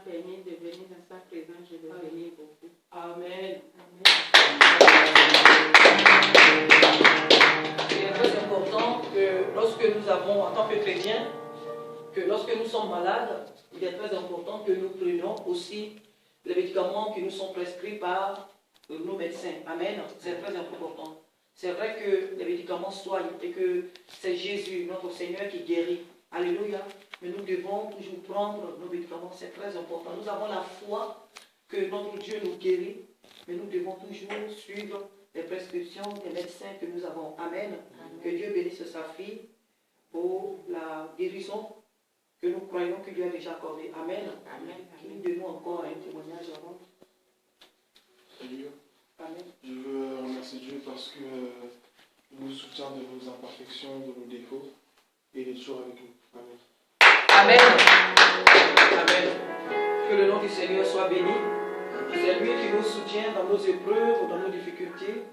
permis de venir dans sa présence, je le bénis beaucoup. Amen. Amen. Il est très important que lorsque nous avons, en tant que chrétiens, que lorsque nous sommes malades, il est très important que nous prenions aussi les médicaments qui nous sont prescrits par nos médecins. Amen. C'est très important. C'est vrai que les médicaments soignent et que c'est Jésus, notre Seigneur, qui guérit. Alléluia. Mais nous devons toujours prendre nos médicaments. C'est très important. Nous avons la foi que notre Dieu nous guérit, mais nous devons toujours suivre les prescriptions des médecins que nous avons. Amen. Amen. Que Dieu bénisse sa fille pour la guérison que nous croyons que Dieu a déjà accordée. Amen. Amen. Qui nous donnons encore un témoignage avant. Amen. Je veux remercier Dieu parce que nous soutient de nos imperfections, de nos défauts, et il est toujours avec nous. Amen. Amen. Amen. Que le nom du Seigneur soit béni. C'est lui qui nous soutient dans nos épreuves, dans nos difficultés.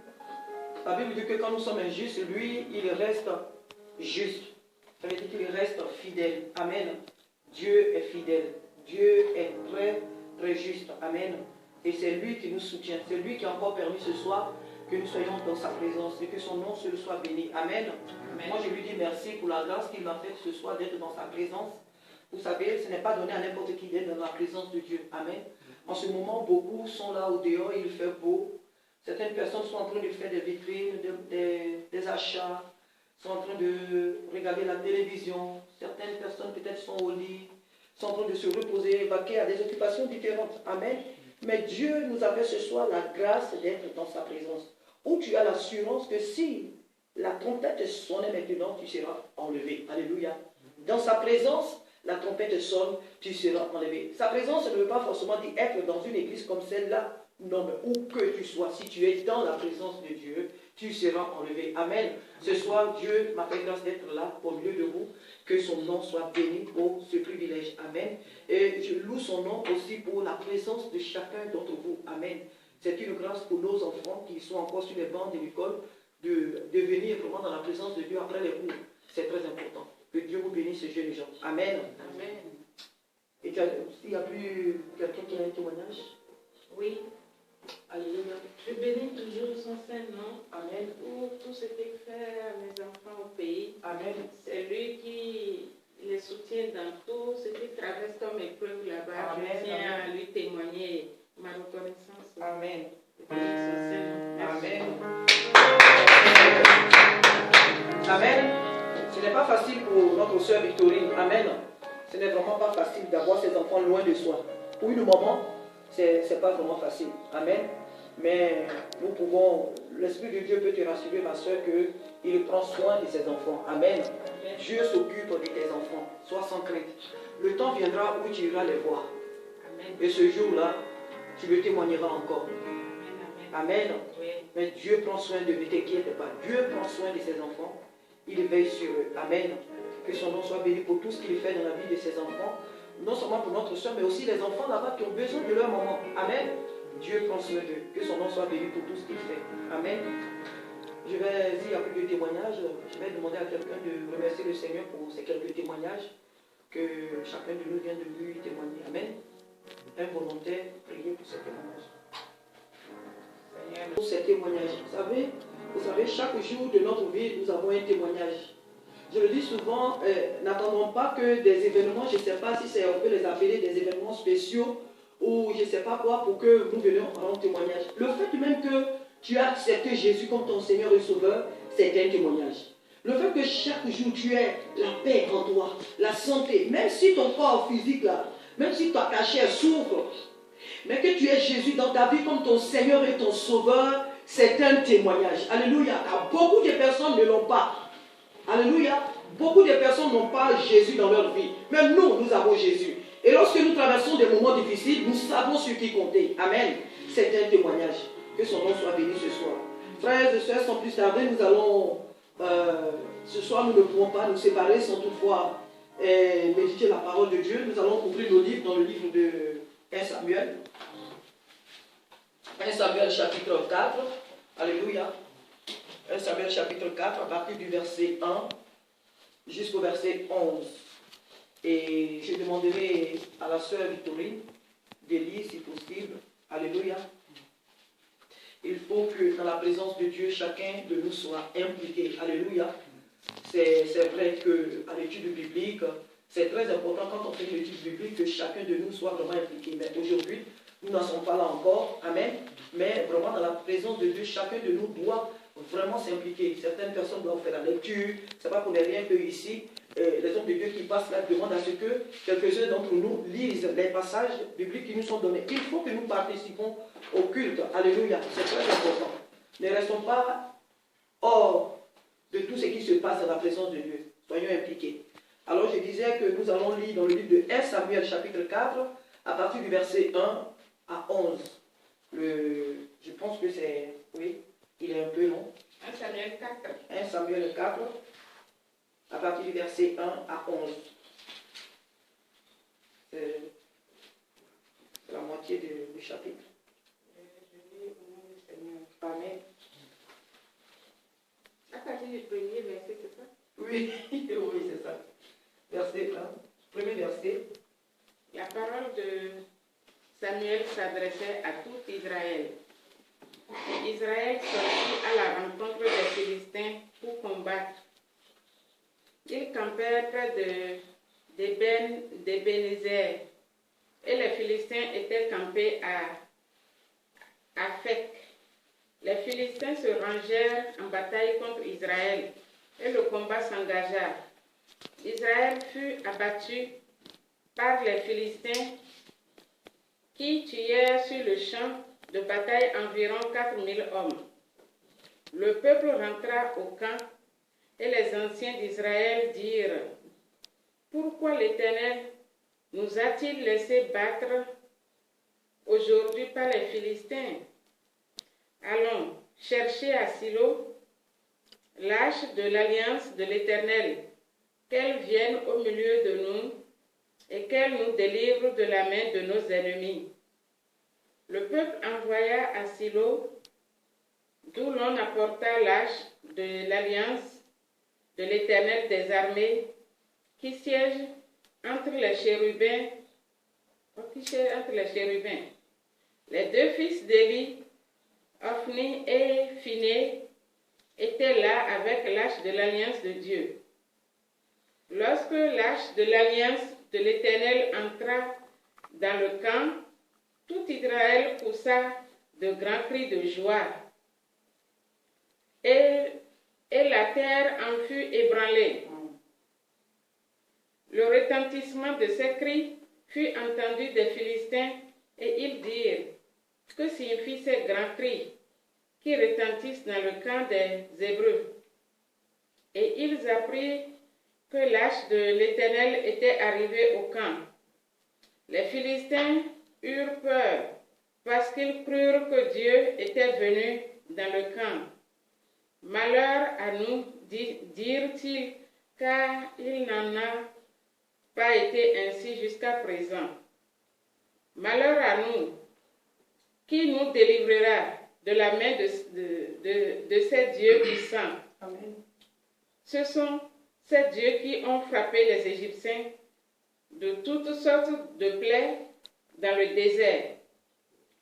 La Bible dit que quand nous sommes injustes, lui, il reste juste. Ça veut dire qu'il reste fidèle. Amen. Dieu est fidèle. Dieu est très, très juste. Amen. Et c'est lui qui nous soutient. C'est lui qui a encore permis ce soir que nous soyons dans sa présence et que son nom se soit béni. Amen. Amen. Moi, je lui dis merci pour la grâce qu'il m'a faite ce soir d'être dans sa présence. Vous savez, ce n'est pas donné à n'importe qui d'être dans la présence de Dieu. Amen. En ce moment, beaucoup sont là au dehors, il fait beau. Certaines personnes sont en train de faire des vitrines, des achats, sont en train de regarder la télévision. Certaines personnes peut-être sont au lit, sont en train de se reposer, vaquer à des occupations différentes. Amen. Mais Dieu nous a fait ce soir la grâce d'être dans sa présence, où tu as l'assurance que si la trompette sonnait maintenant, tu seras enlevé. Alléluia. Dans sa présence, la trompette sonne, tu seras enlevé. Sa présence ne veut pas forcément dire être dans une église comme celle-là. Non, mais où que tu sois, si tu es dans la présence de Dieu, tu seras enlevé. Amen. Ce soir, Dieu m'a fait grâce d'être là au milieu de vous. Que son nom soit béni pour ce privilège. Amen. Et je loue son nom aussi pour la présence de chacun d'entre vous. Amen. C'est une grâce pour nos enfants qui sont encore sur les bancs de l'école de venir vraiment dans la présence de Dieu après les cours. C'est très important. Que Dieu vous bénisse, ces jeunes gens. Amen. Amen. Et il y a plus quelqu'un qui a un témoignage? Oui. Alléluia. Je bénis toujours son Saint-Nom. Amen. Pour tout ce qu'il fait à mes enfants au pays. Amen. C'est lui qui les soutient dans tout ce qu'il traverse comme épreuve là-bas. Je tiens à lui témoigner ma reconnaissance. Amen. Amen. Amen. Ce n'est pas facile pour notre soeur Victorine. Amen. Ce n'est vraiment pas facile d'avoir ses enfants loin de soi. Pour une maman, c'est pas vraiment facile. Amen. Mais nous pouvons, l'Esprit de Dieu peut te rassurer, ma soeur, qu'il prend soin de ses enfants. Amen. Amen. Dieu s'occupe de tes enfants. Sois sans crainte. Le temps viendra où tu iras les voir. Amen. Et ce jour-là, tu le témoigneras encore. Amen. Amen. Oui. Mais Dieu prend soin de, ne t'inquiète pas. Dieu prend soin de ses enfants. Il veille sur eux. Amen. Que son nom soit béni pour tout ce qu'il fait dans la vie de ses enfants. Non seulement pour notre soeur, mais aussi les enfants là-bas qui ont besoin de leur maman. Amen. Dieu prend soin d'eux. Que son nom soit béni pour tout ce qu'il fait. Amen. Je vais, s'il y a plus de témoignages, je vais demander à quelqu'un de remercier le Seigneur pour ces quelques témoignages que chacun de nous vient de lui témoigner. Amen. Un volontaire, priez pour ces témoignages. Pour ces témoignages. Vous savez, chaque jour de notre vie, nous avons un témoignage. Je le dis souvent, n'attendons pas que des événements, je ne sais pas si on peut les appeler des événements spéciaux ou je ne sais pas quoi, pour que nous venions rendre témoignage. Le fait même que tu as accepté Jésus comme ton Seigneur et Sauveur, c'est un témoignage. Le fait que chaque jour tu aies la paix en toi, la santé, même si ton corps physique là, même si ta chair souffre, mais que tu aies Jésus dans ta vie comme ton Seigneur et ton Sauveur, c'est un témoignage. Alléluia. Car beaucoup de personnes ne l'ont pas. Alléluia. Beaucoup de personnes n'ont pas Jésus dans leur vie. Même nous, nous avons Jésus. Et lorsque nous traversons des moments difficiles, nous savons sur qui compter. Amen. C'est un témoignage. Que son nom soit béni ce soir. Frères et sœurs, sans plus tarder, nous allons... ce soir, nous ne pouvons pas nous séparer sans toutefois méditer la parole de Dieu. Nous allons ouvrir nos livres dans le livre de 1 Samuel. 1 Samuel chapitre 4. Alléluia. 1 Samuel chapitre 4, à partir du verset 1 jusqu'au verset 11. Et je demanderai à la sœur Victorine d'Élie, si possible. Alléluia. Il faut que dans la présence de Dieu, chacun de nous soit impliqué. Alléluia. C'est vrai qu'à l'étude biblique, c'est très important quand on fait une étude biblique que chacun de nous soit vraiment impliqué. Mais aujourd'hui, nous n'en sommes pas là encore. Amen. Mais vraiment dans la présence de Dieu, chacun de nous doit vraiment s'impliquer. Certaines personnes doivent faire la lecture. Ce n'est pas pour rien que ici, les hommes de Dieu qui passent là demandent à ce que quelques-uns d'entre nous lisent les passages bibliques qui nous sont donnés. Il faut que nous participons au culte. Alléluia. C'est très important. Ne restons pas hors de tout ce qui se passe dans la présence de Dieu. Soyons impliqués. Alors je disais que nous allons lire dans le livre de 1 Samuel chapitre 4 à partir du verset 1 à 11. Je pense que c'est... Oui, il est un peu long. 1 Samuel 4. 1 Samuel 4 à partir du verset 1 à 11. C'est la moitié du chapitre. Je lis au nom du Seigneur. Amen. À partir du premier verset, c'est ça? Oui, oui, c'est ça. Verset 1. Premier verset. La parole de Samuel s'adressait à tout Israël. Israël sortit à la rencontre des Philistins pour combattre. Ils campèrent près d'Ebenezer et les Philistins étaient campés à Afek. Les Philistins se rangèrent en bataille contre Israël et le combat s'engagea. Israël fut abattu par les Philistins qui tuèrent sur le champ de bataille environ 4000 hommes. Le peuple rentra au camp et les anciens d'Israël dirent: pourquoi l'Éternel nous a-t-il laissé battre aujourd'hui par les Philistins? Allons chercher à Silo l'arche de l'alliance de l'Éternel, qu'elle vienne au milieu de nous et qu'elle nous délivre de la main de nos ennemis. Le peuple envoya à Silo, d'où l'on apporta l'arche de l'alliance de l'Éternel des armées, qui siège entre les chérubins. Les deux fils d'Élie, Ophni et Phiné, étaient là avec l'arche de l'alliance de Dieu. Lorsque l'arche de l'alliance de l'Éternel entra dans le camp, tout Israël poussa de grands cris de joie. Et la terre en fut ébranlée. Le retentissement de ces cris fut entendu des Philistins et ils dirent: que signifient ces grands cris qui retentissent dans le camp des Hébreux? Et ils apprirent que l'arche de l'Éternel était arrivée au camp. Les Philistins eurent peur parce qu'ils crurent que Dieu était venu dans le camp. Malheur à nous, dirent-ils, car il n'en a pas été ainsi jusqu'à présent. Malheur à nous, qui nous délivrera de la main de ces dieux puissants? Amen. Ce sont ces dieux qui ont frappé les Égyptiens de toutes sortes de plaies dans le désert.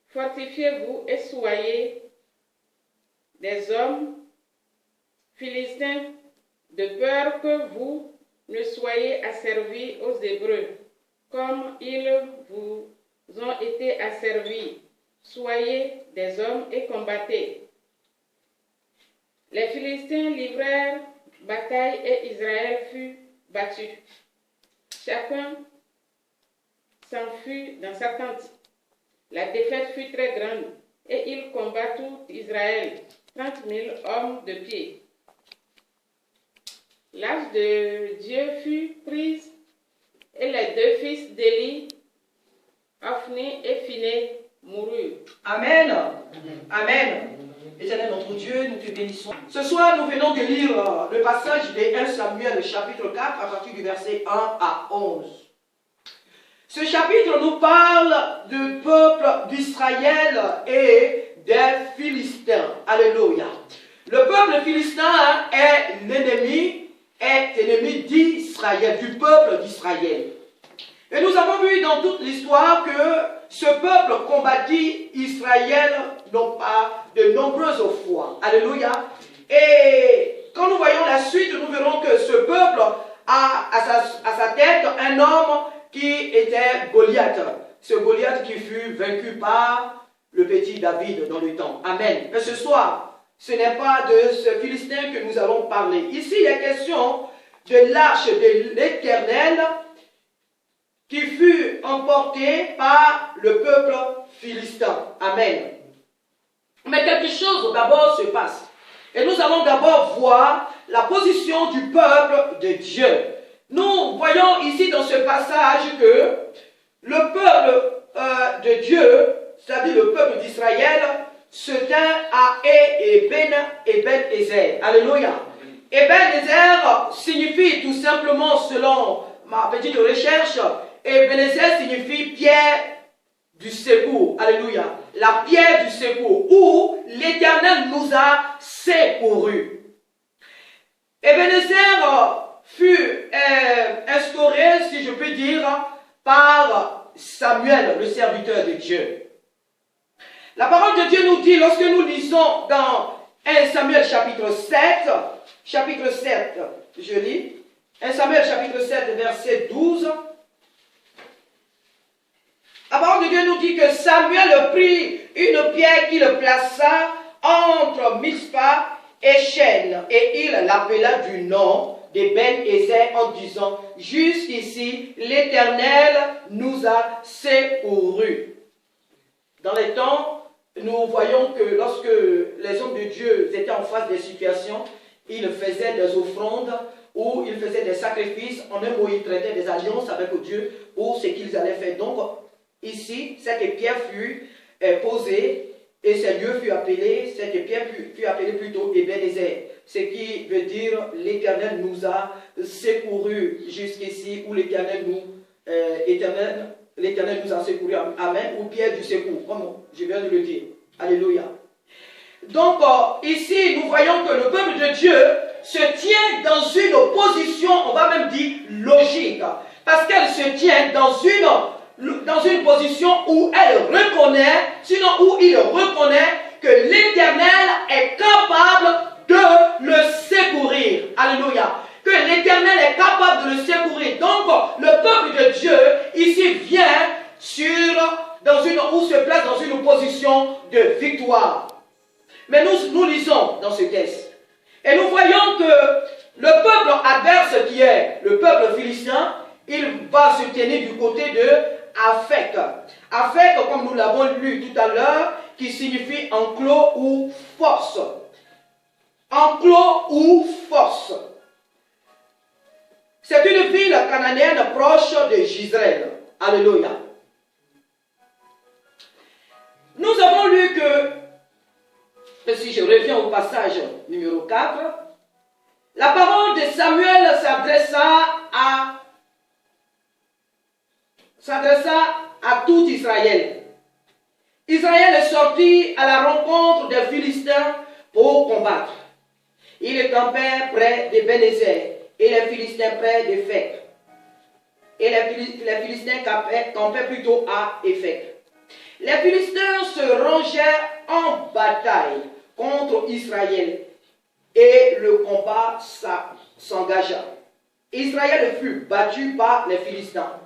Fortifiez-vous et soyez des hommes Philistins, de peur que vous ne soyez asservis aux Hébreux, comme ils vous ont été asservis. Soyez des hommes et combattez. Les Philistins livrèrent bataille et Israël fut battu. Chacun s'enfuit dans sa tente. La défaite fut très grande et il combat tout Israël, 30 000 hommes de pied. L'arche de Dieu fut prise et les deux fils d'Élie, Ophni et Phiné, moururent. Amen. Amen. Éternel notre Dieu, nous te bénissons. Ce soir, nous venons de lire le passage de 1 Samuel, chapitre 4, à partir du verset 1 à 11. Ce chapitre nous parle du peuple d'Israël et des Philistins. Alléluia. Le peuple philistin est ennemi d'Israël, du peuple d'Israël. Et nous avons vu dans toute l'histoire que ce peuple combattit Israël non pas de nombreuses fois. Alléluia. Et quand nous voyons la suite, nous verrons que ce peuple a à sa tête un homme qui était Goliath. Ce Goliath qui fut vaincu par le petit David dans le temps. Amen. Mais ce soir, ce n'est pas de ce Philistin que nous allons parler. Ici, il est question de l'arche de l'Éternel qui fut emportée par le peuple philistin. Amen. Mais quelque chose d'abord se passe. Et nous allons d'abord voir la position du peuple de Dieu. Nous voyons ici dans ce passage que le peuple de Dieu, c'est-à-dire le peuple d'Israël, se tint à Eben-Ezer. Alléluia. Eben-Ezer signifie tout simplement, selon ma petite recherche, Ebenezer signifie pierre du secours. Alléluia. La pierre du secours, où l'Éternel nous a secourus. Ebenezer fut instauré, si je peux dire, par Samuel, le serviteur de Dieu. La parole de Dieu nous dit, lorsque nous lisons dans 1 Samuel chapitre 7, je lis, 1 Samuel chapitre 7, verset 12, la parole de Dieu nous dit que Samuel prit une pierre qu'il plaça entre Mispa et Chêne, et il l'appela du nom d'Eben-Ezer en disant, jusqu'ici l'Éternel nous a secourus. Dans les temps, nous voyons que lorsque les hommes de Dieu étaient en face des situations, ils faisaient des offrandes ou ils faisaient des sacrifices. En un mot, ils traitaient des alliances avec Dieu pour ce qu'ils allaient faire. Donc, ici, cette pierre fut posée et ce lieu fut appelé, cette pierre fut appelée plutôt Eben-Ezer, ce qui veut dire l'Éternel nous a secourus jusqu'ici, ou l'Éternel nous a secourus, amen, ou pierre du secours, comme je viens de le dire. Alléluia. Donc ici, nous voyons que le peuple de Dieu se tient dans une position, on va même dire logique, parce qu'elle se tient dans une position où elle reconnaît, sinon où il reconnaît que l'Éternel est capable de le secourir. Alléluia. Que l'Éternel est capable de le secourir. Donc, le peuple de Dieu, ici, vient se place dans une position de victoire. Mais nous lisons dans ce texte. Et nous voyons que le peuple adverse qui est le peuple philistin, il va se tenir du côté de Aphek. Aphek, comme nous l'avons lu tout à l'heure, qui signifie enclos ou force. Enclos ou force. C'est une ville cananéenne proche de Gisraël. Alléluia. Nous avons lu que, si je reviens au passage numéro 4, la parole de Samuel s'adressa à tout Israël. Israël est sorti à la rencontre des Philistins pour combattre. Il campait près d'Eben-Ezer et les Philistins près d'Ephek. Et les Philistins campaient plutôt à Ephek. Les Philistins se rangèrent en bataille contre Israël et le combat s'engagea. Israël fut battu par les Philistins.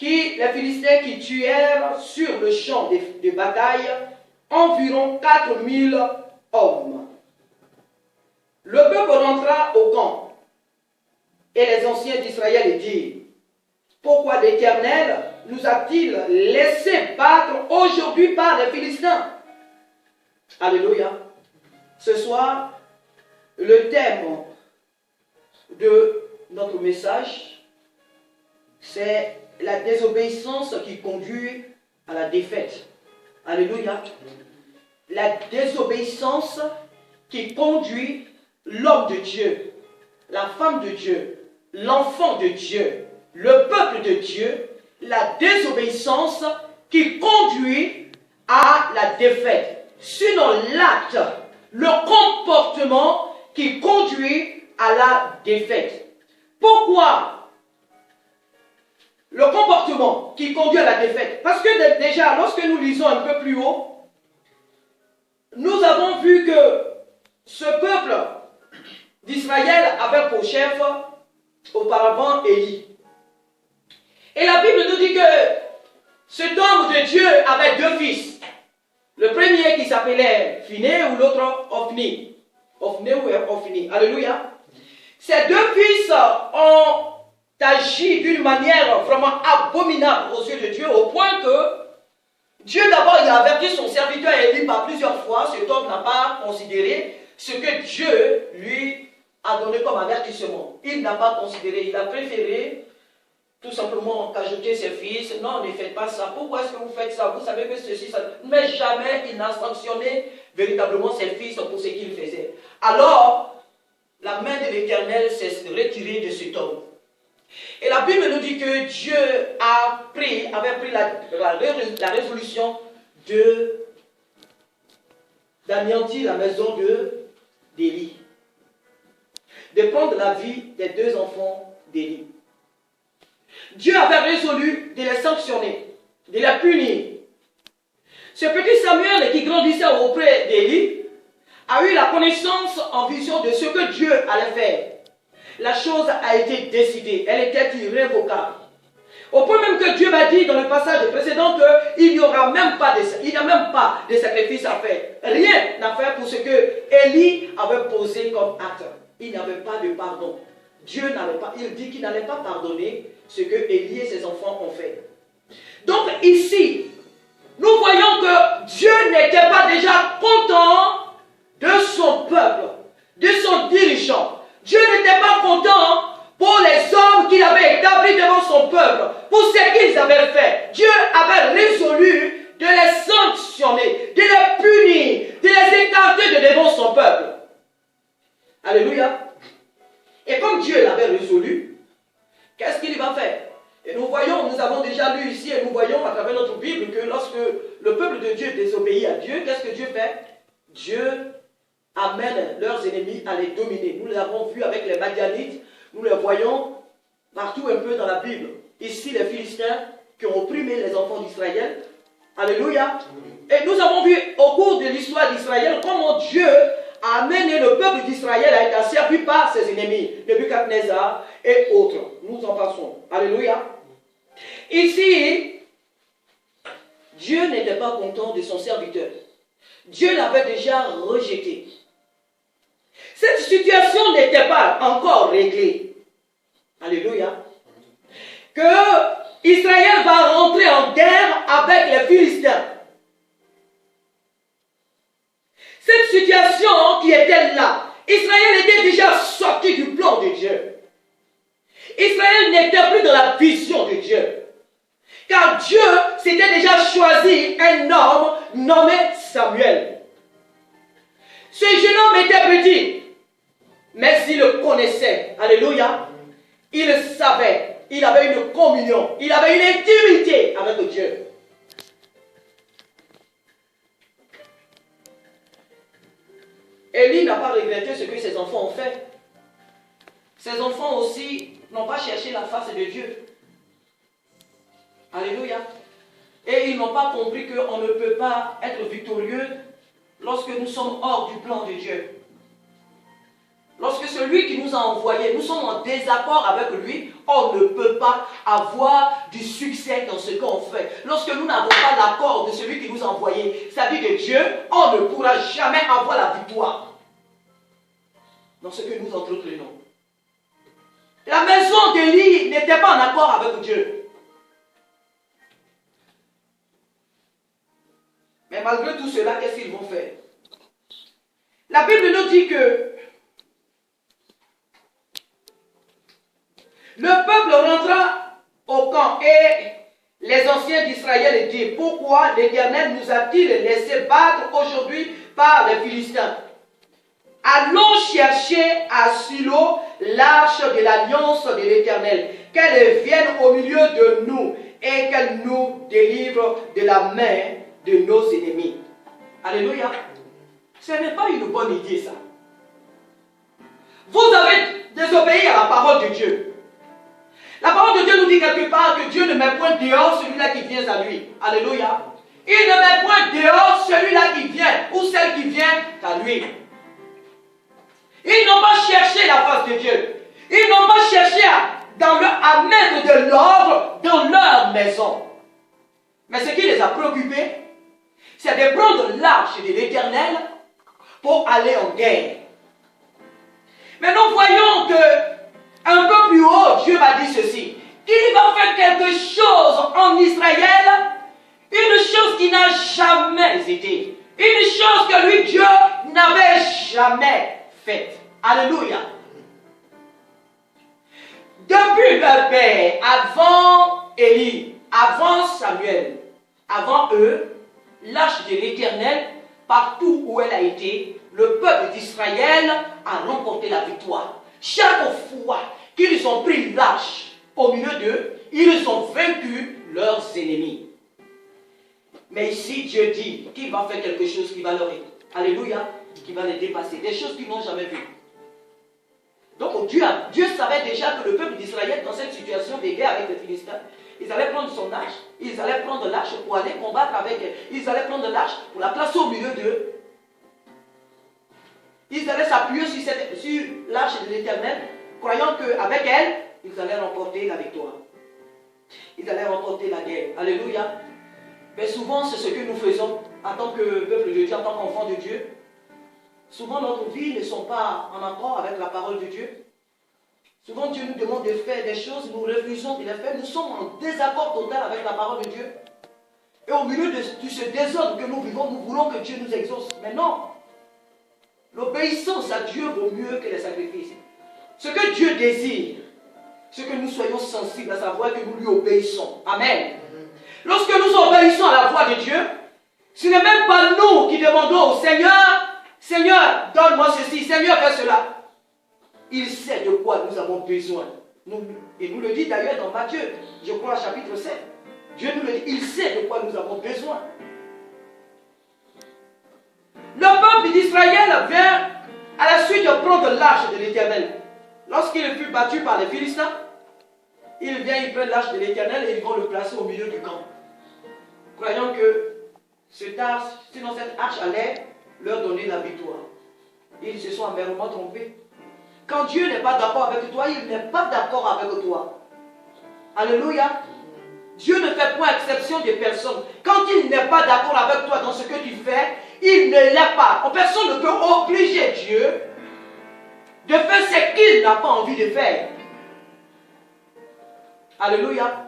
Les Philistins qui tuèrent sur le champ de bataille environ 4000 hommes. Le peuple rentra au camp et les anciens d'Israël dirent, pourquoi l'Éternel nous a-t-il laissé battre aujourd'hui par les Philistins? Alléluia. Ce soir, le thème de notre message, c'est la désobéissance qui conduit à la défaite. Alléluia. La désobéissance qui conduit l'homme de Dieu, la femme de Dieu, l'enfant de Dieu, le peuple de Dieu, la désobéissance qui conduit à la défaite. Sinon l'acte, le comportement qui conduit à la défaite. Pourquoi le comportement qui conduit à la défaite. Parce que déjà, lorsque nous lisons un peu plus haut, nous avons vu que ce peuple d'Israël avait pour chef auparavant Élie. Et la Bible nous dit que cet homme de Dieu avait deux fils. Le premier qui s'appelait Phiné ou l'autre Ophni. Ophné ou Ophni. Alléluia. Ces deux fils ont agi d'une manière vraiment abominable aux yeux de Dieu, au point que Dieu d'abord il a averti son serviteur Élie par plusieurs fois. Cet homme n'a pas considéré ce que Dieu lui a donné comme avertissement. Il n'a pas considéré, il a préféré tout simplement qu'ajouter ses fils. Non, ne faites pas ça. Pourquoi est-ce que vous faites ça? Vous savez que ceci, ça... Mais jamais il n'a sanctionné véritablement ses fils pour ce qu'il faisait. Alors, la main de l'Éternel s'est retirée de cet homme. Et la Bible nous dit que Dieu avait pris la résolution d'anéantir la maison d'Élie. De prendre la vie des deux enfants d'Élie. Dieu avait résolu de les sanctionner, de les punir. Ce petit Samuel qui grandissait auprès d'Élie a eu la connaissance en vision de ce que Dieu allait faire. La chose a été décidée, elle était irrévocable. Au point même que Dieu m'a dit dans le passage précédent qu'il n'y a même pas de sacrifice à faire. Rien à faire pour ce que Élie avait posé comme acte. Il n'avait pas de pardon. Dieu n'avait pas, il dit qu'il n'allait pas pardonner ce que Élie et ses enfants ont fait. Donc ici, nous voyons que Dieu n'était pas déjà content de son peuple, de son dirigeant. Dieu n'était pas content pour les hommes qu'il avait établis devant son peuple, pour ce qu'ils avaient fait. Dieu avait résolu de les sanctionner, de les punir, de les écarter de devant son peuple. Alléluia. Et comme Dieu l'avait résolu, qu'est-ce qu'il va faire? Et nous voyons, nous avons déjà lu ici et nous voyons à travers notre Bible que lorsque le peuple de Dieu désobéit à Dieu, qu'est-ce que Dieu fait? Dieu amène leurs ennemis à les dominer. Nous l'avons vu avec les Madianites, nous les voyons partout un peu dans la Bible. Ici, les Philistins qui ont opprimé les enfants d'Israël. Alléluia. Et nous avons vu au cours de l'histoire d'Israël comment Dieu a amené le peuple d'Israël à être asservi par ses ennemis, Nebuchadnezzar et autres. Nous en passons. Alléluia. Ici, Dieu n'était pas content de son serviteur. Dieu l'avait déjà rejeté. Cette situation n'était pas encore réglée. Alléluia. Que Israël va rentrer en guerre avec les Philistins. Cette situation qui était là, Israël était déjà sorti du plan de Dieu. Israël n'était plus dans la vision de Dieu. Car Dieu s'était déjà choisi un homme nommé Samuel. Ce jeune homme était petit, mais il le connaissait. Alléluia. Il le savait. Il avait une communion. Il avait une intimité avec Dieu. Élie n'a pas regretté ce que ses enfants ont fait. Ses enfants aussi n'ont pas cherché la face de Dieu. Alléluia. Et ils n'ont pas compris qu'on ne peut pas être victorieux lorsque nous sommes hors du plan de Dieu. Lorsque celui qui nous a envoyés, nous sommes en désaccord avec lui, on ne peut pas avoir du succès dans ce qu'on fait. Lorsque nous n'avons pas l'accord de celui qui nous a envoyés, c'est-à-dire de Dieu, on ne pourra jamais avoir la victoire dans ce que nous entreprenons. La maison d'Élie n'était pas en accord avec Dieu. Mais malgré tout cela, qu'est-ce qu'ils vont faire? La Bible nous dit que le peuple rentra au camp et les anciens d'Israël dirent: pourquoi l'Éternel nous a-t-il laissé battre aujourd'hui par les Philistins? Allons chercher à Silo l'arche de l'alliance de l'Éternel, qu'elle vienne au milieu de nous et qu'elle nous délivre de la main de nos ennemis. Alléluia. Ce n'est pas une bonne idée ça. Vous avez désobéi à la parole de Dieu. La parole de Dieu nous dit quelque part que Dieu ne met point dehors celui-là qui vient à lui. Alléluia. Il ne met point dehors celui-là qui vient ou celle qui vient à lui. Ils n'ont pas cherché la face de Dieu. Ils n'ont pas cherché à mettre de l'ordre dans leur maison. Mais ce qui les a préoccupés, c'est de prendre l'arche de l'Éternel pour aller en guerre. Mais nous voyons que un peu plus haut, Dieu m'a dit ceci, qu'il va faire quelque chose en Israël, une chose qui n'a jamais été, une chose que lui, Dieu, n'avait jamais faite. Alléluia. Depuis leur père, avant Élie, avant Samuel, avant eux, l'arche de l'Éternel, partout où elle a été, le peuple d'Israël a remporté la victoire. Chaque fois qu'ils ont pris l'arche au milieu d'eux, ils ont vaincu leurs ennemis. Mais ici, Dieu dit qu'il va faire quelque chose qui va leur aider. Alléluia, qui va les dépasser. Des choses qu'ils n'ont jamais vues. Donc Dieu savait déjà que le peuple d'Israël, dans cette situation de guerre avec les Philistins, ils allaient prendre son arche, ils allaient prendre l'arche pour aller combattre avec elle. Ils allaient prendre l'arche pour la placer au milieu d'eux. Ils allaient s'appuyer sur l'arche de l'Éternel, croyant qu'avec elle, ils allaient remporter la victoire. Ils allaient remporter la guerre. Alléluia. Mais souvent, c'est ce que nous faisons en tant que peuple de Dieu, en tant qu'enfant de Dieu. Souvent, notre vie ne sont pas en accord avec la parole de Dieu. Souvent, Dieu nous demande de faire des choses, nous refusons de les faire. Nous sommes en désaccord total avec la parole de Dieu. Et au milieu de ce désordre que nous vivons, nous voulons que Dieu nous exauce. Mais non. L'obéissance à Dieu vaut mieux que les sacrifices. Ce que Dieu désire, c'est que nous soyons sensibles à sa voix, que nous lui obéissons. Amen. Lorsque nous obéissons à la voix de Dieu, ce n'est même pas nous qui demandons au Seigneur, Seigneur, donne-moi ceci, Seigneur, fais cela. Il sait de quoi nous avons besoin. Il nous le dit d'ailleurs dans Matthieu, je crois, chapitre 7. Dieu nous le dit, il sait de quoi nous avons besoin. Le peuple d'Israël vient à la suite de prendre l'arche de l'Éternel. Lorsqu'il fut battu par les Philistins, ils viennent, ils prennent l'arche de l'Éternel et ils vont le placer au milieu du camp. Croyant que cette arche allait leur donner la victoire. Ils se sont amèrement trompés. Quand Dieu n'est pas d'accord avec toi, il n'est pas d'accord avec toi. Alléluia. Dieu ne fait point exception des personnes. Quand il n'est pas d'accord avec toi dans ce que tu fais, il ne l'est pas. Personne ne peut obliger Dieu de faire ce qu'il n'a pas envie de faire. Alléluia.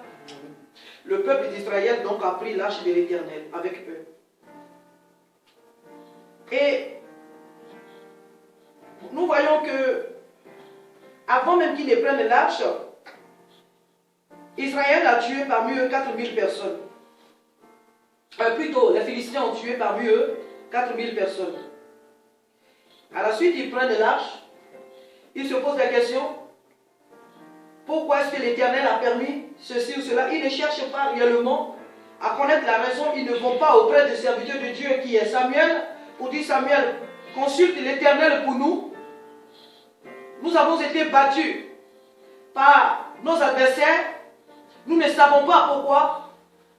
Le peuple d'Israël donc a pris l'arche de l'Éternel avec eux. Et nous voyons que avant même qu'ils ne prennent l'arche, Israël a tué parmi eux 4000 personnes. Plutôt, les Philistins ont tué parmi eux 4000 personnes. À la suite, ils prennent l'arche. Ils se posent la question, pourquoi est-ce que l'Éternel a permis ceci ou cela? Ils ne cherchent pas réellement à connaître la raison. Ils ne vont pas auprès du serviteur de Dieu qui est Samuel pour dire, Samuel, consulte l'Éternel pour nous. Nous avons été battus par nos adversaires. Nous ne savons pas pourquoi.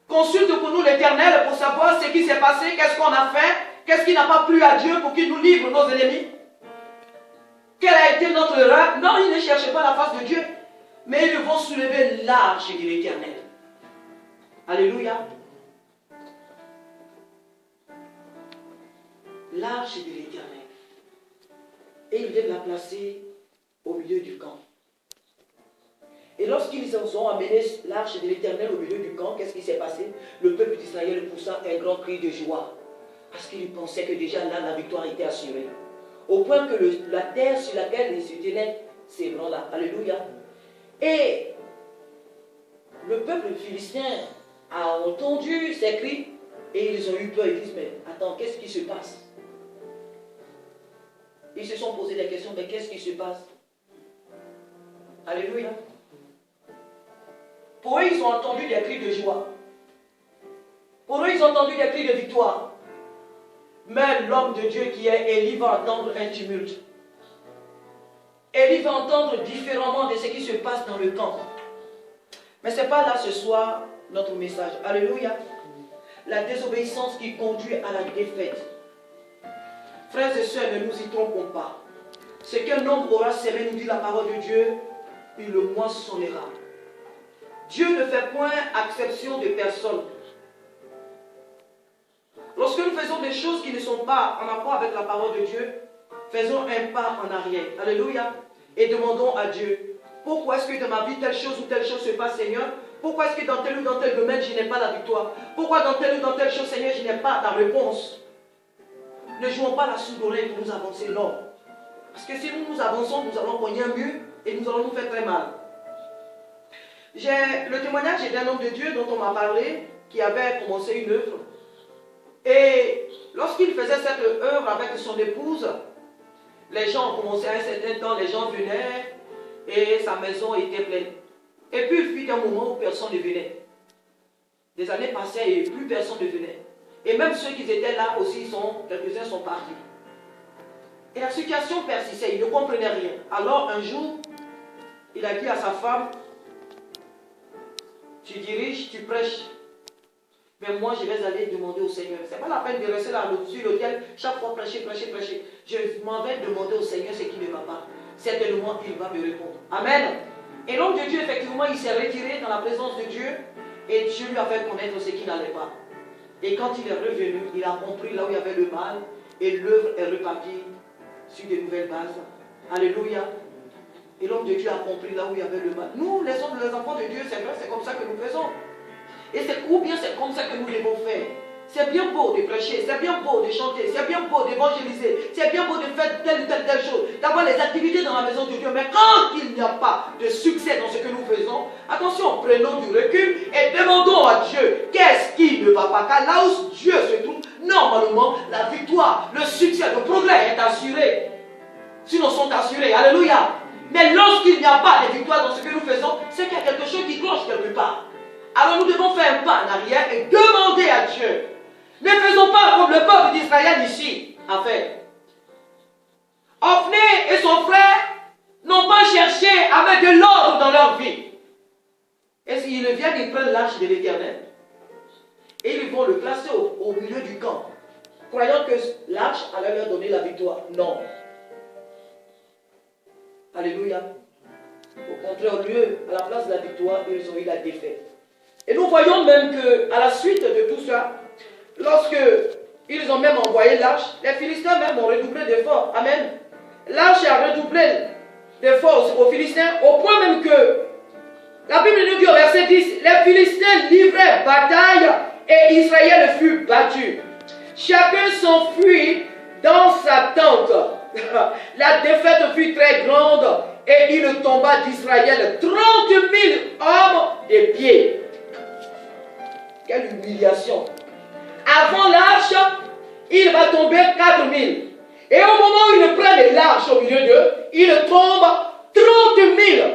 Consulte pour nous l'Éternel pour savoir ce qui s'est passé, qu'est-ce qu'on a fait, qu'est-ce qui n'a pas plu à Dieu pour qu'il nous livre nos ennemis. Quelle a été notre erreur? Non, ils ne cherchent pas la face de Dieu, mais ils vont soulever l'arche de l'Éternel. Alléluia. L'arche de l'Éternel. Et ils viennent la placer au milieu du camp. Et lorsqu'ils ont amené l'arche de l'Éternel au milieu du camp, qu'est-ce qui s'est passé? Le peuple d'Israël poussa un grand cri de joie. Parce qu'ils pensaient que déjà là, la victoire était assurée. Au point que la terre sur laquelle ils se tenaient s'ébranla. Alléluia. Et le peuple philistin a entendu ces cris et ils ont eu peur. Ils disent, mais attends, qu'est-ce qui se passe? Ils se sont posé des questions, mais qu'est-ce qui se passe? Alléluia. Pour eux, ils ont entendu des cris de joie. Pour eux, ils ont entendu des cris de victoire. Mais l'homme de Dieu qui est Élie va entendre un tumulte. Élie va entendre différemment de ce qui se passe dans le camp. Mais ce n'est pas là ce soir notre message. Alléluia. La désobéissance qui conduit à la défaite. Frères et sœurs, ne nous y trompons pas. Ce qu'un homme aura semé, nous dit la parole de Dieu, il le moissonnera. Dieu ne fait point exception de personne. Lorsque nous faisons des choses qui ne sont pas en accord avec la parole de Dieu, faisons un pas en arrière. Alléluia. Et demandons à Dieu, pourquoi est-ce que dans ma vie telle chose ou telle chose se passe, Seigneur? Pourquoi est-ce que dans tel ou dans tel domaine je n'ai pas la victoire? Pourquoi dans telle ou dans telle chose, Seigneur, je n'ai pas la réponse? Ne jouons pas la sourde oreille pour nous avancer, non. Parce que si nous avançons, nous allons cogner un mur et nous allons nous faire très mal. J'ai le témoignage d'un homme de Dieu dont on m'a parlé, qui avait commencé une œuvre. Et lorsqu'il faisait cette œuvre avec son épouse, les gens ont commencé à un certain temps, les gens venaient et sa maison était pleine. Et puis il fut un moment où personne ne venait. Des années passaient et plus personne ne venait. Et même ceux qui étaient là aussi, quelques-uns sont partis. Et la situation persistait, il ne comprenait rien. Alors un jour, il a dit à sa femme, tu diriges, tu prêches. Mais moi, je vais aller demander au Seigneur. Ce n'est pas la peine de rester là sur l'autel, chaque fois prêcher. Je m'en vais demander au Seigneur ce qui ne va pas. Certainement, il va me répondre. Amen. Et l'homme de Dieu, effectivement, il s'est retiré dans la présence de Dieu et Dieu lui a fait connaître ce qui n'allait pas. Et quand il est revenu, il a compris là où il y avait le mal et l'œuvre est repartie sur de nouvelles bases. Alléluia. Et l'homme de Dieu a compris là où il y avait le mal. Nous, les enfants de Dieu, c'est vrai, c'est comme ça que nous faisons. Et c'est comme ça que nous devons faire. C'est bien beau de prêcher, c'est bien beau de chanter, c'est bien beau d'évangéliser, c'est bien beau de faire telle ou telle chose, d'avoir les activités dans la maison de Dieu. Mais quand il n'y a pas de succès dans ce que nous faisons, attention, prenons du recul et demandons à Dieu qu'est-ce qui ne va pas. Car là où Dieu se trouve, normalement, la victoire, le succès, le progrès est assuré. Sinon, sont assurés. Alléluia. Mais lorsqu'il n'y a pas de victoire dans ce que nous faisons, c'est qu'il y a quelque chose qui cloche quelque part. Alors nous devons faire un pas en arrière et demander à Dieu. Ne faisons pas comme le peuple d'Israël ici a fait. Ophné et son frère n'ont pas cherché à mettre de l'ordre dans leur vie. Et s'ils viennent, ils prennent l'arche de l'Éternel. Et ils vont le placer au milieu du camp, croyant que l'arche allait leur donner la victoire. Non. Alléluia. Au contraire, au lieu, à la place de la victoire, ils ont eu la défaite. Et nous voyons même qu'à la suite de tout ça, lorsque ils ont même envoyé l'arche, les Philistins même ont redoublé d'efforts. Amen. L'arche a redoublé d'efforts aux Philistins, au point même que la Bible nous dit au verset 10, les Philistins livraient bataille et Israël fut battu. Chacun s'enfuit dans sa tente. La défaite fut très grande et il tomba d'Israël 30 000 hommes de pied. Quelle humiliation. Avant l'arche, il va tomber 4 000. Et au moment où ils prennent l'arche au milieu d'eux, il tombe 30 000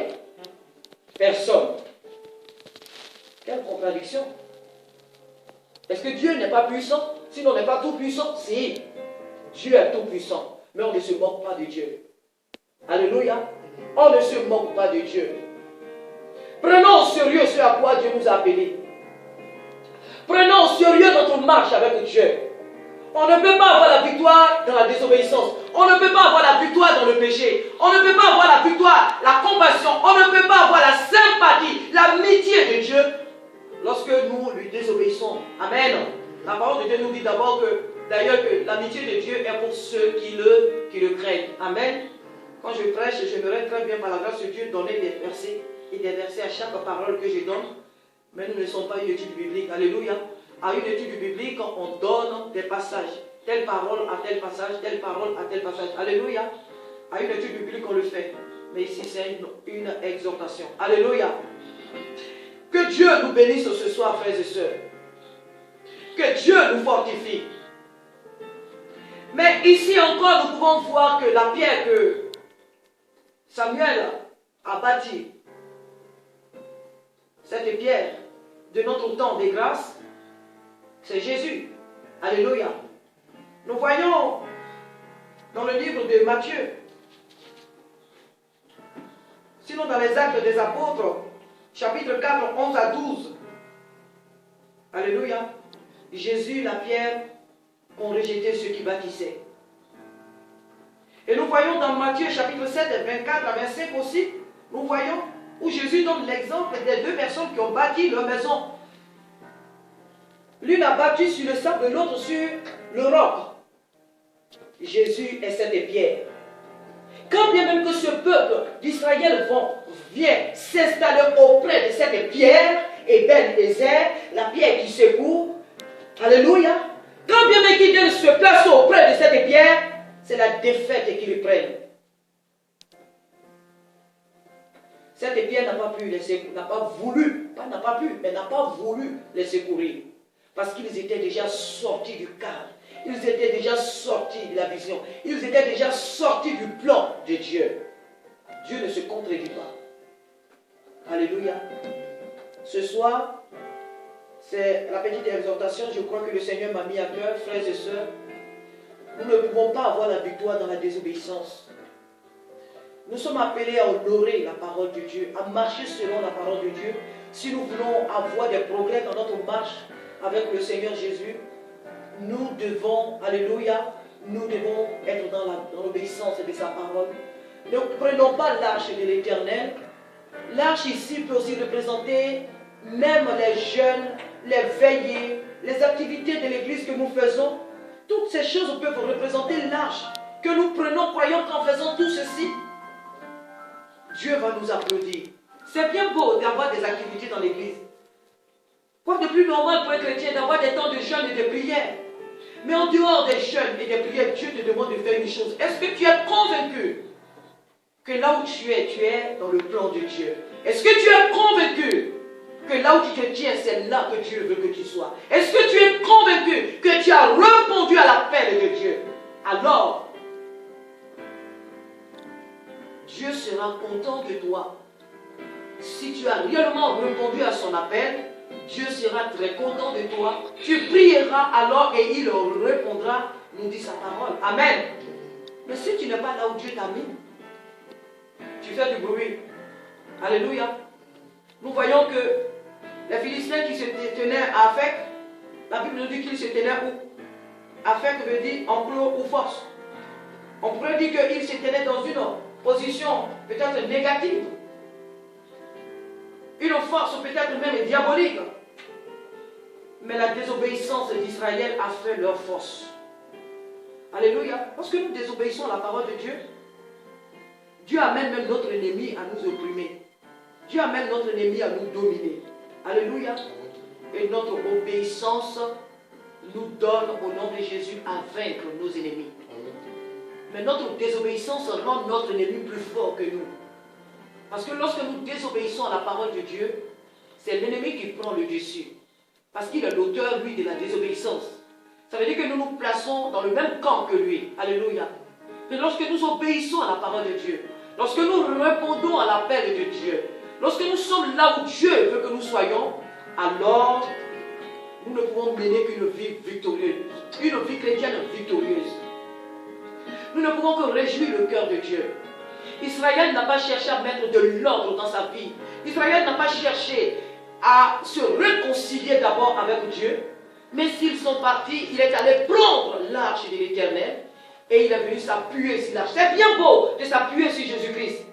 personnes. Quelle contradiction. Est-ce que Dieu n'est pas puissant? Sinon, on n'est pas tout puissant? Si. Dieu est tout puissant. Mais on ne se moque pas de Dieu. Alléluia. On ne se moque pas de Dieu. Prenons au sérieux ce à quoi Dieu nous a appelés. Prenons au sérieux notre marche avec Dieu. On ne peut pas avoir la victoire dans la désobéissance. On ne peut pas avoir la victoire dans le péché. On ne peut pas avoir la victoire, la compassion. On ne peut pas avoir la sympathie, l'amitié de Dieu lorsque nous lui désobéissons. Amen. La parole de Dieu nous dit d'abord d'ailleurs que l'amitié de Dieu est pour ceux qui le craignent. Amen. Quand je prêche, j'aimerais très bien par la grâce de Dieu donner des versets et des versets à chaque parole que je donne. Mais nous ne sommes pas une étude biblique. Alléluia. À une étude biblique, on donne des passages. Telle parole à tel passage, telle parole à tel passage. Alléluia. À une étude biblique, on le fait. Mais ici, c'est une exhortation. Alléluia. Que Dieu nous bénisse ce soir, frères et sœurs. Que Dieu nous fortifie. Mais ici encore, nous pouvons voir que la pierre que Samuel a bâtie, cette pierre de notre temps de grâce, c'est Jésus. Alléluia. Nous voyons dans le livre de Matthieu, sinon dans les actes des apôtres, chapitre 4, 11 à 12. Alléluia. Jésus, la pierre qu'ont rejeté ceux qui bâtissaient. Et nous voyons dans Matthieu chapitre 7, 24 à 25 aussi, nous voyons où Jésus donne l'exemple des deux personnes qui ont bâti leur maison. L'une a bâti sur le sable, l'autre sur le roc. Jésus est cette pierre. Quand bien même que ce peuple d'Israël vient s'installer auprès de cette pierre, et Ben-Ezer, la pierre qui secoue, alléluia, quand bien même qu'ils viennent se placer auprès de cette pierre, c'est la défaite qu'ils prennent. Cette pierre n'a pas pu les secourir, n'a pas voulu, n'a pas pu, mais n'a pas voulu les secourir. Parce qu'ils étaient déjà sortis du cadre. Ils étaient déjà sortis de la vision. Ils étaient déjà sortis du plan de Dieu. Dieu ne se contredit pas. Alléluia. Ce soir, c'est la petite exhortation, je crois que le Seigneur m'a mis à cœur, frères et sœurs. Nous ne pouvons pas avoir la victoire dans la désobéissance. Nous sommes appelés à honorer la parole de Dieu, à marcher selon la parole de Dieu. Si nous voulons avoir des progrès dans notre marche avec le Seigneur Jésus, nous devons, alléluia, nous devons être dans l'obéissance de sa parole. Ne prenons pas l'arche de l'Éternel. L'arche ici peut aussi représenter même les jeunes, les veillées, les activités de l'église que nous faisons. Toutes ces choses peuvent représenter l'arche que nous prenons, croyant qu'en faisant tout ceci, Dieu va nous applaudir. C'est bien beau d'avoir des activités dans l'église. Quoi de plus normal pour un chrétien d'avoir des temps de jeûne et de prière? Mais en dehors des jeûnes et des prières, Dieu te demande de faire une chose. Est-ce que tu es convaincu que là où tu es dans le plan de Dieu? Est-ce que tu es convaincu que là où tu te tiens, c'est là que Dieu veut que tu sois? Est-ce que tu es convaincu que tu as répondu à l'appel de Dieu? Alors, Dieu sera content de toi. Si tu as réellement répondu à son appel, Dieu sera très content de toi. Tu prieras alors et il répondra, nous dit sa parole. Amen. Mais si tu n'es pas là où Dieu t'a mis, tu fais du bruit. Alléluia. Nous voyons que les Philistins qui se tenaient à Aphek, la Bible nous dit qu'ils se tenaient où? Aphek veut dire enclos ou force. On pourrait dire qu'ils se tenaient dans une position peut-être négative. Une force peut-être même diabolique. Mais la désobéissance d'Israël a fait leur force. Alléluia. Parce que nous désobéissons à la parole de Dieu, Dieu amène même notre ennemi à nous opprimer. Dieu amène notre ennemi à nous dominer. Alléluia. Et notre obéissance nous donne au nom de Jésus à vaincre nos ennemis. Mais notre désobéissance rend notre ennemi plus fort que nous. Parce que lorsque nous désobéissons à la parole de Dieu, c'est l'ennemi qui prend le dessus. Parce qu'il est l'auteur, lui, de la désobéissance. Ça veut dire que nous nous plaçons dans le même camp que lui. Alléluia. Mais lorsque nous obéissons à la parole de Dieu, lorsque nous répondons à l'appel de Dieu, lorsque nous sommes là où Dieu veut que nous soyons, alors nous ne pouvons mener qu'une vie victorieuse, une vie chrétienne victorieuse. Nous ne pouvons que réjouir le cœur de Dieu. Israël n'a pas cherché à mettre de l'ordre dans sa vie. Israël n'a pas cherché à se réconcilier d'abord avec Dieu. Mais s'ils sont partis, il est allé prendre l'arche de l'Éternel et il est venu s'appuyer sur l'arche. C'est bien beau de s'appuyer sur Jésus-Christ.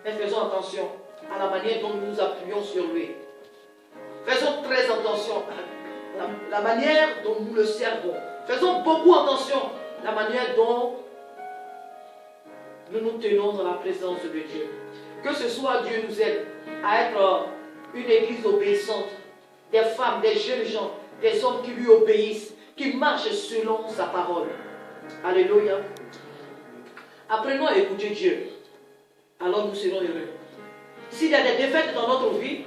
Mais faisons attention à la manière dont nous nous appuyons sur lui. Faisons très attention à la manière dont nous le servons. Faisons beaucoup attention à la manière dont nous nous tenons dans la présence de Dieu. Que ce soit Dieu nous aide à être une église obéissante, des femmes, des jeunes gens, des hommes qui lui obéissent, qui marchent selon sa parole. Alléluia. Apprenons à écouter Dieu. Alors nous serons heureux. S'il y a des défaites dans notre vie,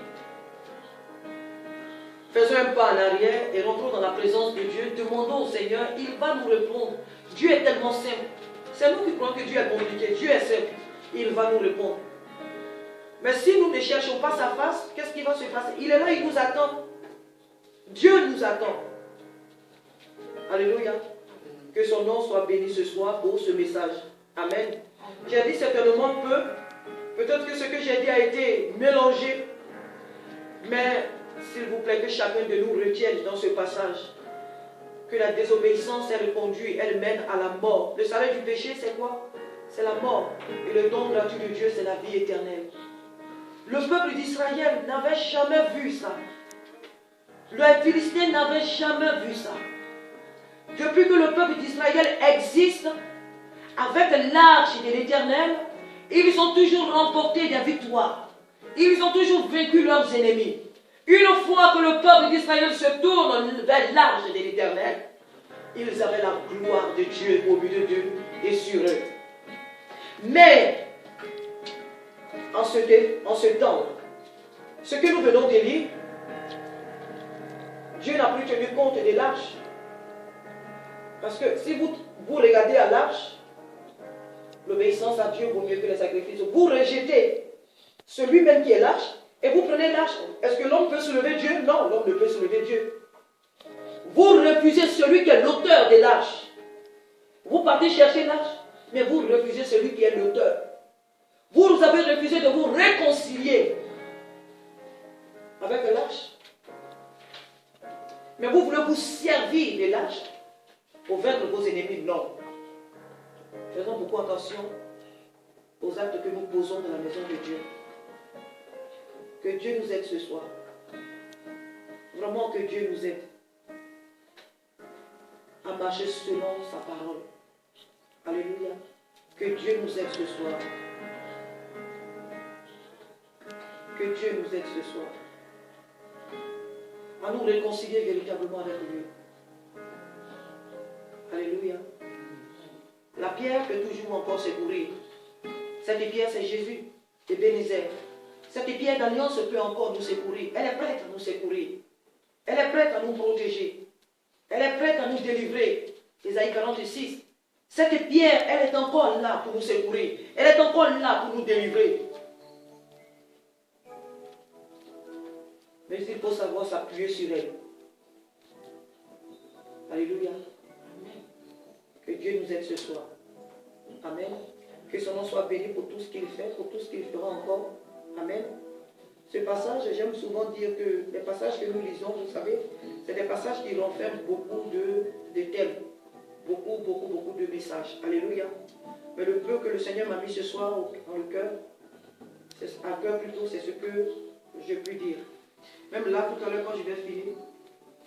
faisons un pas en arrière et rentrons dans la présence de Dieu. Demandons au Seigneur, il va nous répondre. Dieu est tellement simple. C'est nous qui croyons que Dieu est compliqué. Dieu est simple. Il va nous répondre. Mais si nous ne cherchons pas sa face, qu'est-ce qui va se passer? Il est là, il nous attend. Dieu nous attend. Alléluia. Que son nom soit béni ce soir pour ce message. Amen. J'ai dit certainement peu. Peut-être que ce que j'ai dit a été mélangé Mais s'il vous plaît, que chacun de nous retienne dans ce passage que la désobéissance est répandue, elle mène à la mort. Le salaire du péché, c'est quoi? C'est la mort. Et le don gratuit de Dieu, c'est la vie éternelle. Le peuple d'Israël n'avait jamais vu ça. Les Philistins n'avaient jamais vu ça. Depuis que le peuple d'Israël existe, avec l'arche de l'Éternel, ils ont toujours remporté des victoires. Ils ont toujours vaincu leurs ennemis. Une fois que le peuple d'Israël se tourne vers l'arche de l'Éternel, ils avaient la gloire de Dieu au milieu d'eux et sur eux. Mais, en ce temps, ce que nous venons de lire, Dieu n'a plus tenu compte de l'arche. Parce que si vous regardez à l'arche, l'obéissance à Dieu vaut mieux que les sacrifices. Vous rejetez celui-même qui est l'arche et vous prenez l'arche. Est-ce que l'homme peut soulever Dieu? Non, l'homme ne peut soulever Dieu. Vous refusez celui qui est l'auteur de l'arche. Vous partez chercher l'arche, mais vous refusez celui qui est l'auteur. Vous avez refusé de vous réconcilier avec l'arche. Mais vous voulez vous servir de l'arche pour vaincre vos ennemis? Non. Faisons beaucoup attention aux actes que nous posons dans la maison de Dieu. Que Dieu nous aide ce soir. Vraiment que Dieu nous aide à marcher selon sa parole. Alléluia. Que Dieu nous aide ce soir. Que Dieu nous aide ce soir. À nous réconcilier véritablement avec Dieu. Alléluia. La pierre peut toujours encore secourir. Cette pierre, c'est Jésus, Ebenezer. Cette pierre d'alliance peut encore nous secourir. Elle est prête à nous secourir. Elle est prête à nous protéger. Elle est prête à nous délivrer. Ésaïe 46. Cette pierre, elle est encore là pour nous secourir. Elle est encore là pour nous délivrer. Mais il faut savoir s'appuyer sur elle. Alléluia. Amen. Que Dieu nous aide ce soir. Amen. Que son nom soit béni pour tout ce qu'il fait, pour tout ce qu'il fera encore. Amen. Ce passage, j'aime souvent dire que les passages que nous lisons, vous savez, c'est des passages qui renferment beaucoup de thèmes. Beaucoup de messages. Alléluia. Mais le peu que le Seigneur m'a mis ce soir dans le cœur, à cœur plutôt, c'est ce que je puis dire. Même là, tout à l'heure, quand je vais finir,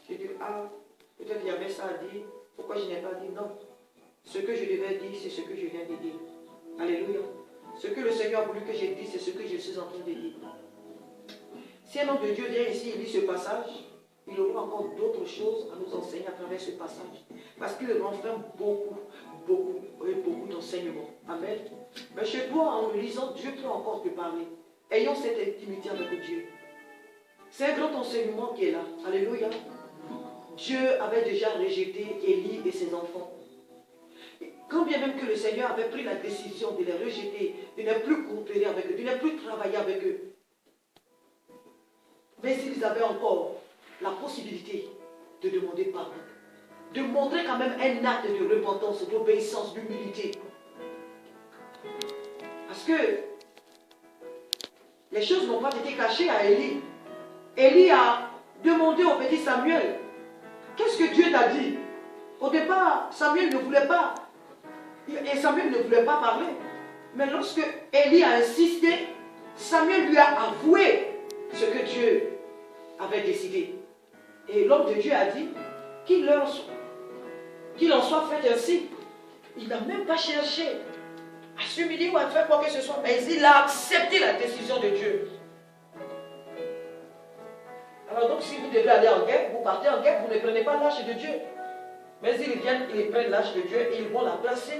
je dis, ah, peut-être il y avait ça à dire, pourquoi je n'ai pas dit? Non. Ce que je devais dire, c'est ce que je viens de dire. Alléluia. Ce que le Seigneur a voulu que j'ai dit, c'est ce que je suis en train de dire. Si un homme de Dieu vient ici et lit ce passage, il aura encore d'autres choses à nous enseigner à travers ce passage. Parce qu'il renferme beaucoup d'enseignements. Amen. Mais chez toi, en le lisant, Dieu peut encore te parler. Ayons cette intimité avec Dieu. C'est un grand enseignement qui est là. Alléluia. Dieu avait déjà rejeté Élie et ses enfants. Quand bien même que le Seigneur avait pris la décision de les rejeter, de ne plus coopérer avec eux, de ne plus travailler avec eux, mais ils avaient encore la possibilité de demander pardon, de montrer quand même un acte de repentance, d'obéissance, d'humilité. Parce que les choses n'ont pas été cachées à Élie. Élie a demandé au petit Samuel, qu'est-ce que Dieu t'a dit? Au départ, Samuel ne voulait pas. Et Samuel ne voulait pas parler. Mais lorsque Élie a insisté, Samuel lui a avoué ce que Dieu avait décidé. Et l'homme de Dieu a dit qu'il en soit fait ainsi. Il n'a même pas cherché à s'humilier ou à faire quoi que ce soit, mais il a accepté la décision de Dieu. Alors donc si vous devez aller en guerre, vous partez en guerre, vous ne prenez pas l'arche de Dieu. Mais ils viennent, ils prennent l'arche de Dieu et ils vont la placer.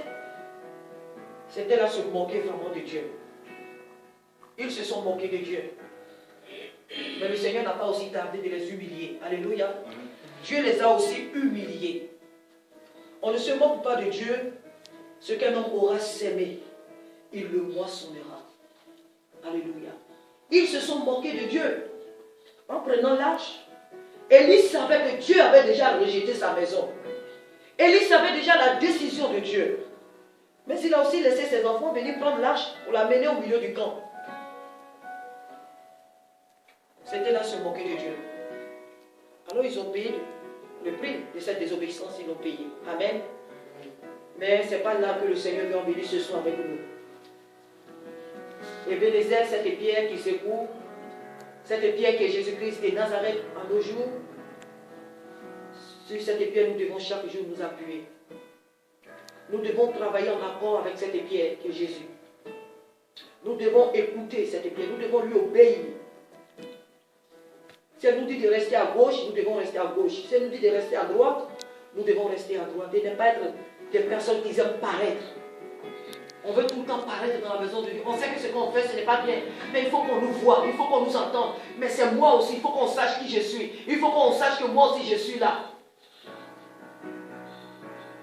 C'était là se moquer vraiment de Dieu. Ils se sont moqués de Dieu. Mais le Seigneur n'a pas aussi tardé de les humilier. Alléluia. Dieu les a aussi humiliés. On ne se moque pas de Dieu. Ce qu'un homme aura sémé, il le moissonnera. Alléluia. Ils se sont moqués de Dieu en prenant l'arche. Élie savait que Dieu avait déjà rejeté sa maison. Élie savait déjà la décision de Dieu. Mais il a aussi laissé ses enfants venir prendre l'arche pour la mener au milieu du camp. C'était là se moquer de Dieu. Alors ils ont payé le prix de cette désobéissance, ils l'ont payé. Amen. Mais ce n'est pas là que le Seigneur veut en bénir ce soir avec nous. Et Bénézère, cette pierre qui secoue, cette pierre qui est Jésus-Christ de Nazareth en nos jours, sur cette pierre, nous devons chaque jour nous appuyer. Nous devons travailler en accord avec cette pierre qui est Jésus. Nous devons écouter cette pierre, nous devons lui obéir. Si elle nous dit de rester à gauche, nous devons rester à gauche. Si elle nous dit de rester à droite, nous devons rester à droite. Et ne pas être des personnes qui aiment paraître. On veut tout le temps paraître dans la maison de Dieu. On sait que ce qu'on fait, ce n'est pas bien. Mais il faut qu'on nous voie, il faut qu'on nous entende. Mais c'est moi aussi, il faut qu'on sache qui je suis. Il faut qu'on sache que moi aussi je suis là.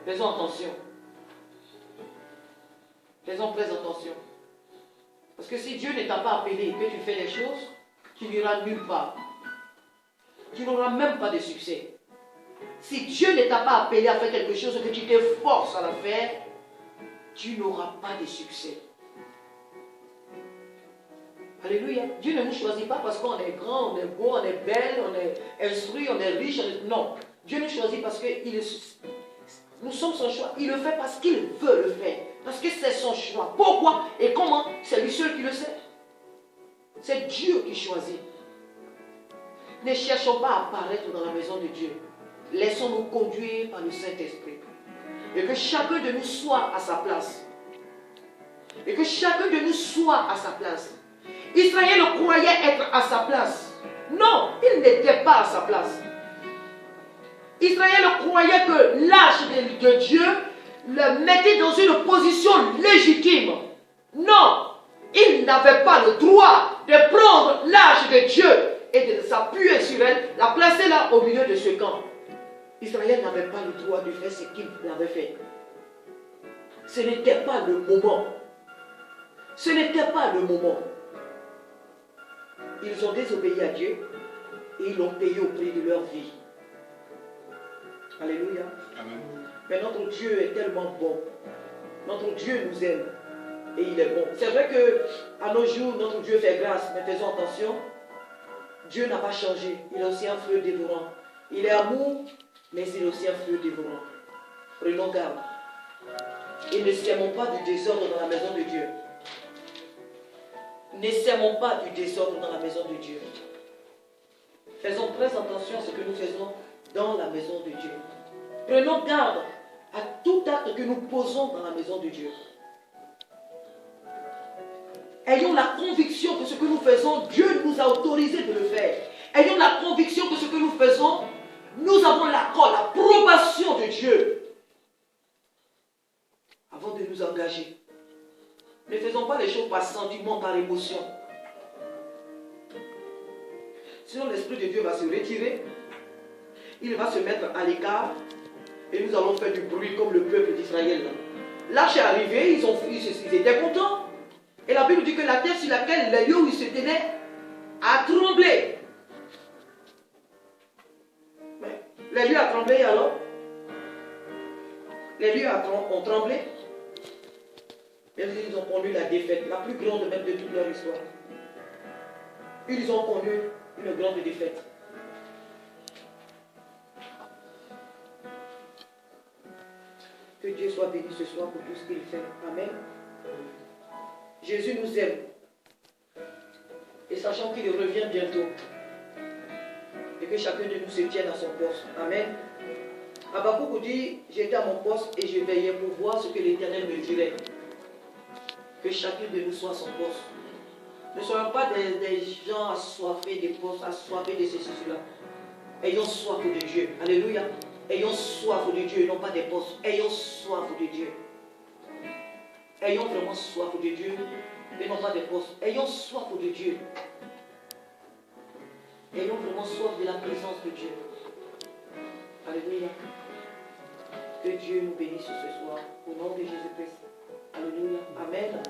Faisons attention. Faisons très attention. Parce que si Dieu ne t'a pas appelé, que tu fais des choses, tu n'iras nulle part. Tu n'auras même pas de succès. Si Dieu ne t'a pas appelé à faire quelque chose que tu t'efforces à la faire, tu n'auras pas de succès. Alléluia. Dieu ne nous choisit pas parce qu'on est grand, on est beau, on est belle, on est instruit, on est riche. Non. Dieu nous choisit parce que nous sommes son choix. Il le fait parce qu'il veut le faire. Parce que c'est son choix. Pourquoi et comment? C'est lui seul qui le sait. C'est Dieu qui choisit. Ne cherchons pas à apparaître dans la maison de Dieu. Laissons-nous conduire par le Saint-Esprit. Et que chacun de nous soit à sa place. Et que chacun de nous soit à sa place. Israël croyait être à sa place. Non, il n'était pas à sa place. Israël croyait que l'arche de Dieu le mettait dans une position légitime. Non, il n'avait pas le droit de prendre l'arche de Dieu et de s'appuyer sur elle, la placer là au milieu de ce camp. Israël n'avait pas le droit de faire ce qu'il avait fait. Ce n'était pas le moment. Ce n'était pas le moment. Ils ont désobéi à Dieu et ils l'ont payé au prix de leur vie. Alléluia. Amen. Mais notre Dieu est tellement bon. Notre Dieu nous aime et il est bon. C'est vrai qu'à nos jours, notre Dieu fait grâce, mais faisons attention. Dieu n'a pas changé. Il est aussi un feu dévorant. Il est amour, mais il est aussi un feu dévorant. Prenons garde. Et ne sèmons pas du désordre dans la maison de Dieu. Ne sèmons pas du désordre dans la maison de Dieu. Faisons très attention à ce que nous faisons dans la maison de Dieu. Prenons garde à tout acte que nous posons dans la maison de Dieu. Ayons la conviction que ce que nous faisons, Dieu nous a autorisé de le faire. Ayons la conviction que ce que nous faisons, nous avons l'accord, l'approbation de Dieu. Avant de nous engager. Ne faisons pas les choses par sentiment, par émotion. Sinon l'Esprit de Dieu va se retirer. Il va se mettre à l'écart. Et nous allons faire du bruit comme le peuple d'Israël. L'arche est arrivée, ils étaient contents. Et la Bible dit que la terre sur laquelle les lieux où ils se tenaient a tremblé. Mais les lieux ont tremblé alors. Les lieux ont tremblé. Même s'ils ont connu la défaite, la plus grande même de toute leur histoire. Ils ont connu une grande défaite. Que Dieu soit béni ce soir pour tout ce qu'il fait. Amen. Jésus nous aime. Et sachant qu'il revient bientôt. Et que chacun de nous se tienne à son poste. Amen. Habakkuk dit, j'étais à mon poste et je veillais pour voir ce que l'Éternel me dirait. Que chacun de nous soit à son poste. Ne soyons pas des gens assoiffés des postes, assoiffés de ceci, cela. Ayons soif de Dieu. Alléluia. Ayons soif de Dieu, non pas des postes. Ayons soif de Dieu. Ayons vraiment soif de Dieu et non pas des postes. Ayons soif de Dieu. Ayons vraiment soif de la présence de Dieu. Alléluia. Que Dieu nous bénisse ce soir. Au nom de Jésus-Christ. Alléluia. Amen.